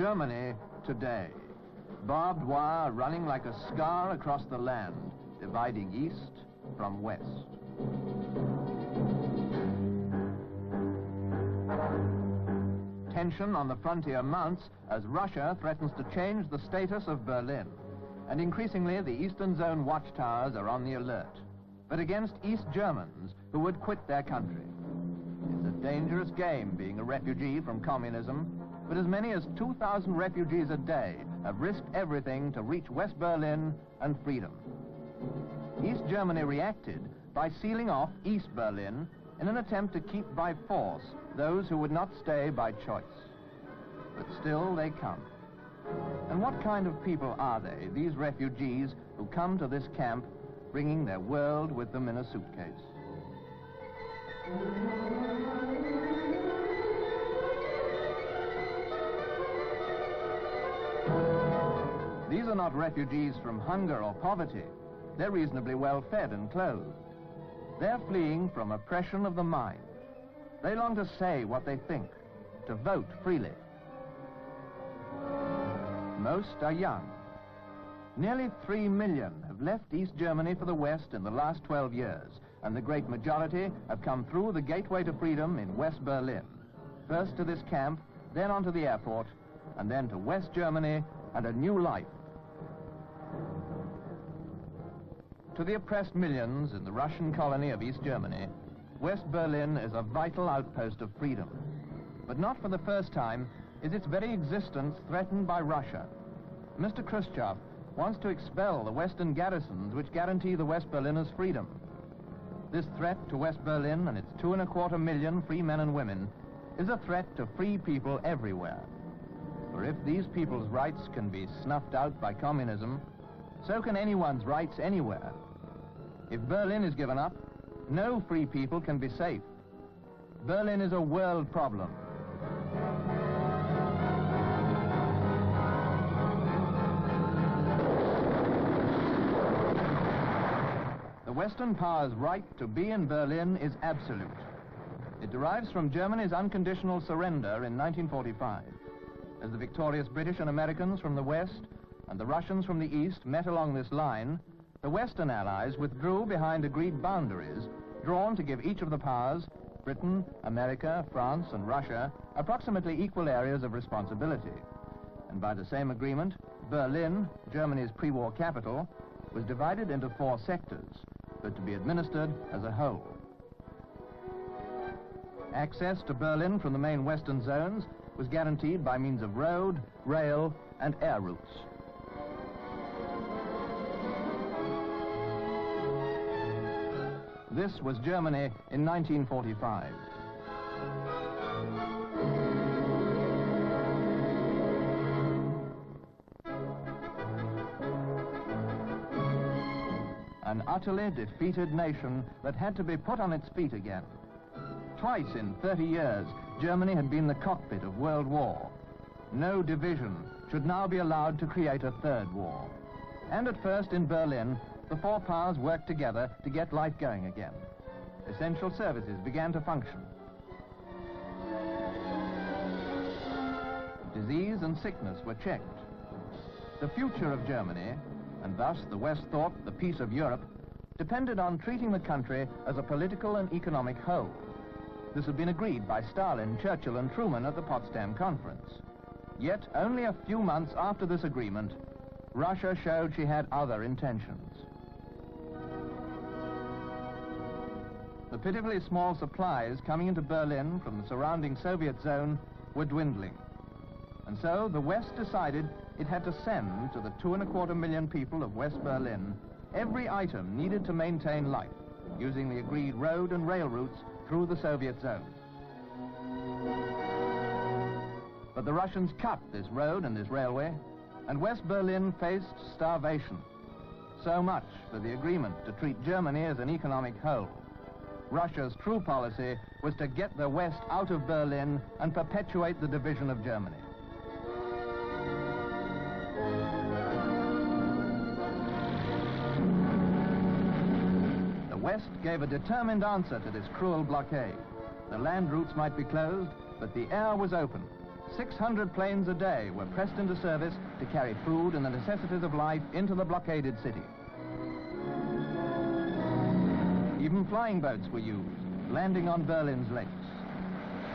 Germany today. Barbed wire running like a scar across the land, dividing east from west. Tension on the frontier mounts as Russia threatens to change the status of Berlin. And increasingly, the Eastern Zone watchtowers are on the alert, but against East Germans who would quit their country. It's a dangerous game being a refugee from communism, but as many as 2,000 refugees a day have risked everything to reach West Berlin and freedom. East Germany reacted by sealing off East Berlin in an attempt to keep by force those who would not stay by choice. But still they come. And what kind of people are they, these refugees who come to this camp bringing their world with them in a suitcase? These are not refugees from hunger or poverty. They're reasonably well fed and clothed. They're fleeing from oppression of the mind. They long to say what they think, to vote freely. Most are young. Nearly 3 million have left East Germany for the West in the last 12 years, and the great majority have come through the gateway to freedom in West Berlin. First to this camp, then onto the airport, and then to West Germany and a new life. To the oppressed millions in the Russian colony of East Germany, West Berlin is a vital outpost of freedom. But not for the first time is its very existence threatened by Russia. Mr. Khrushchev wants to expel the Western garrisons which guarantee the West Berliners freedom. This threat to West Berlin and its 2.25 million free men and women is a threat to free people everywhere. For if these people's rights can be snuffed out by communism, so can anyone's rights anywhere. If Berlin is given up, no free people can be safe. Berlin is a world problem. The Western powers' right to be in Berlin is absolute. It derives from Germany's unconditional surrender in 1945. As the victorious British and Americans from the West and the Russians from the East met along this line, the Western Allies withdrew behind agreed boundaries, drawn to give each of the powers, Britain, America, France, and Russia, approximately equal areas of responsibility. And by the same agreement, Berlin, Germany's pre-war capital, was divided into 4 sectors, but to be administered as a whole. Access to Berlin from the main Western zones was guaranteed by means of road, rail, and air routes. This was Germany in 1945. An utterly defeated nation that had to be put on its feet again. Twice in 30 years, Germany had been the cockpit of world war. No division should now be allowed to create a third war. And at first in Berlin, the 4 powers worked together to get life going again. Essential services began to function. Disease and sickness were checked. The future of Germany, and thus the West thought the peace of Europe, depended on treating the country as a political and economic whole. This had been agreed by Stalin, Churchill, and Truman at the Potsdam Conference. Yet, only a few months after this agreement, Russia showed she had other intentions. The pitifully small supplies coming into Berlin from the surrounding Soviet zone were dwindling. And so the West decided it had to send to the 2.25 million people of West Berlin every item needed to maintain life, using the agreed road and rail routes through the Soviet zone. But the Russians cut this road and this railway, and West Berlin faced starvation. So much for the agreement to treat Germany as an economic whole. Russia's true policy was to get the West out of Berlin and perpetuate the division of Germany. The West gave a determined answer to this cruel blockade. The land routes might be closed, but the air was open. 600 planes a day were pressed into service to carry food and the necessities of life into the blockaded city. Even flying boats were used, landing on Berlin's lakes.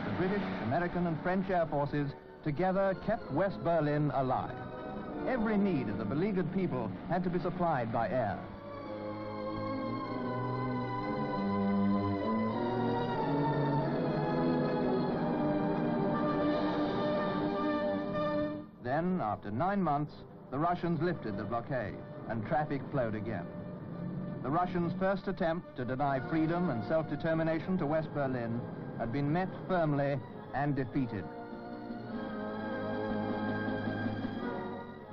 The British, American and French air forces together kept West Berlin alive. Every need of the beleaguered people had to be supplied by air. Then, after 9 months, the Russians lifted the blockade and traffic flowed again. The Russians' first attempt to deny freedom and self-determination to West Berlin had been met firmly and defeated.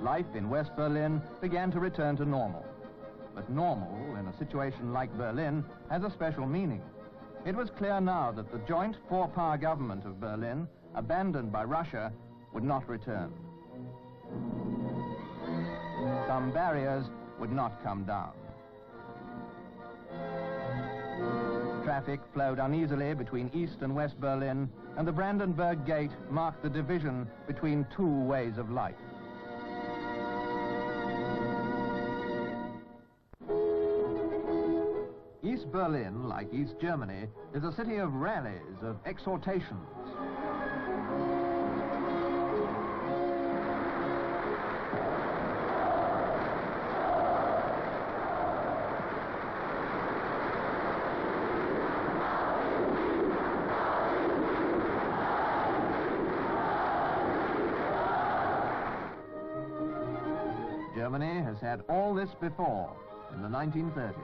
Life in West Berlin began to return to normal. But normal, in a situation like Berlin, has a special meaning. It was clear now that the joint four-power government of Berlin, abandoned by Russia, would not return. Some barriers would not come down. Traffic flowed uneasily between East and West Berlin, and the Brandenburg Gate marked the division between two ways of life. East Berlin, like East Germany, is a city of rallies, of exhortations. Germany has had all this before, in the 1930s.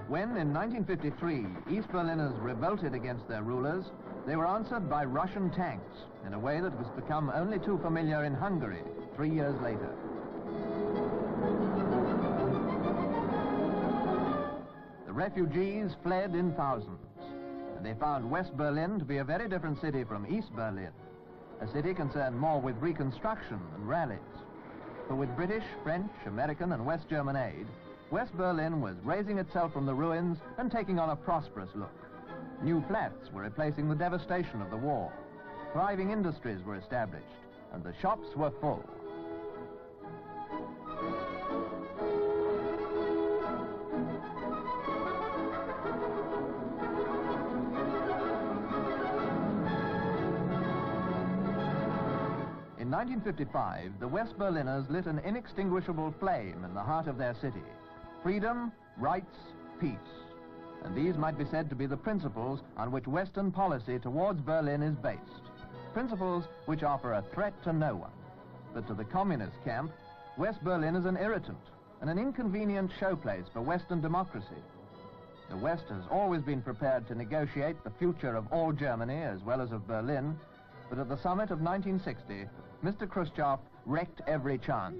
When, in 1953, East Berliners revolted against their rulers, they were answered by Russian tanks in a way that was become only too familiar in Hungary 3 years later. The refugees fled in thousands, and they found West Berlin to be a very different city from East Berlin, a city concerned more with reconstruction and rallies. For with British, French, American and West German aid, West Berlin was raising itself from the ruins and taking on a prosperous look. New flats were replacing the devastation of the war. Thriving industries were established, and the shops were full. In 1955, the West Berliners lit an inextinguishable flame in the heart of their city. Freedom, rights, peace. And these might be said to be the principles on which Western policy towards Berlin is based. Principles which offer a threat to no one. But to the communist camp, West Berlin is an irritant and an inconvenient showplace for Western democracy. The West has always been prepared to negotiate the future of all Germany as well as of Berlin, but at the summit of 1960, Mr. Khrushchev wrecked every chance.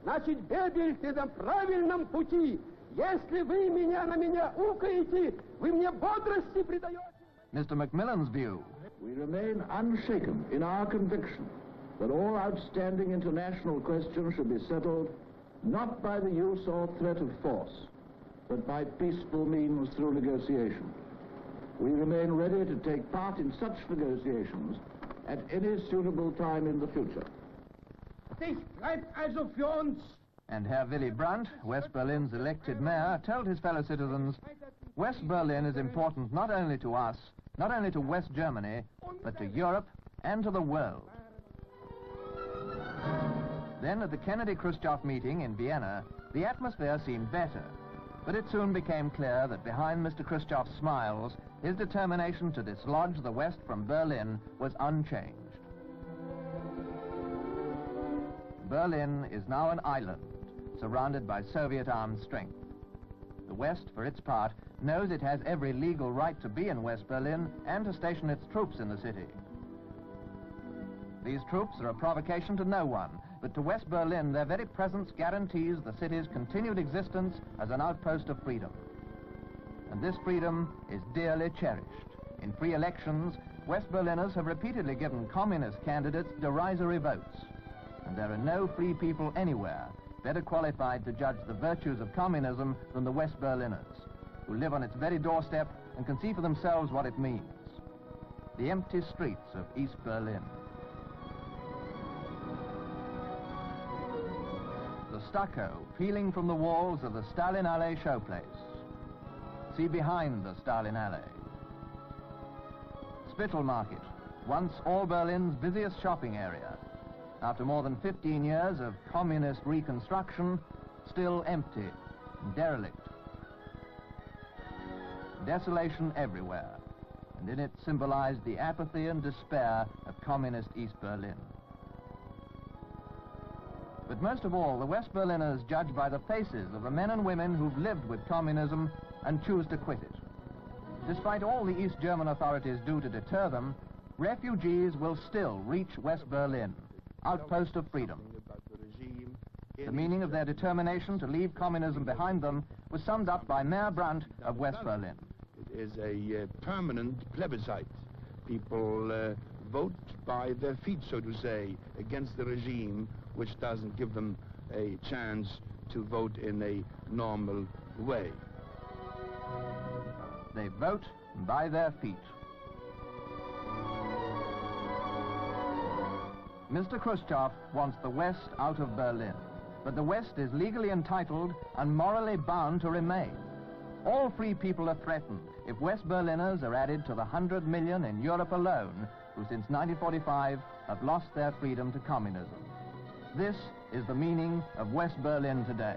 Значит, бегайте на правильном пути. Если вы меня на меня укаете, вы мне бодрости придаете. Mr. Macmillan's view. We remain unshaken in our conviction that all outstanding international questions should be settled not by the use or threat of force, but by peaceful means through negotiation. We remain ready to take part in such negotiations at any suitable time in the future. And Herr Willy Brandt, West Berlin's elected mayor, told his fellow citizens, West Berlin is important not only to us, not only to West Germany, but to Europe and to the world. Then at the Kennedy-Khrushchev meeting in Vienna, the atmosphere seemed better, but it soon became clear that behind Mr. Khrushchev's smiles, his determination to dislodge the West from Berlin was unchanged. Berlin is now an island, surrounded by Soviet armed strength. The West, for its part, knows it has every legal right to be in West Berlin and to station its troops in the city. These troops are a provocation to no one, but to West Berlin, their very presence guarantees the city's continued existence as an outpost of freedom. And this freedom is dearly cherished. In free elections, West Berliners have repeatedly given communist candidates derisory votes. And there are no free people anywhere better qualified to judge the virtues of communism than the West Berliners, who live on its very doorstep and can see for themselves what it means. The empty streets of East Berlin. The stucco peeling from the walls of the Stalin Alley showplace. See behind the Stalin Alley. Spittel Market, once all Berlin's busiest shopping area. After more than 15 years of communist reconstruction, still empty and derelict. Desolation everywhere, and in it symbolized the apathy and despair of communist East Berlin. But most of all, the West Berliners judge by the faces of the men and women who've lived with communism and choose to quit it. Despite all the East German authorities do to deter them, refugees will still reach West Berlin, outpost of freedom. The meaning of their determination to leave communism behind them was summed up by Mayor Brandt of West Berlin. It is a permanent plebiscite. People vote by their feet, so to say, against the regime, which doesn't give them a chance to vote in a normal way. They vote by their feet. Mr. Khrushchev wants the West out of Berlin, but the West is legally entitled and morally bound to remain. All free people are threatened if West Berliners are added to the 100 million in Europe alone who since 1945 have lost their freedom to communism. This is the meaning of West Berlin today.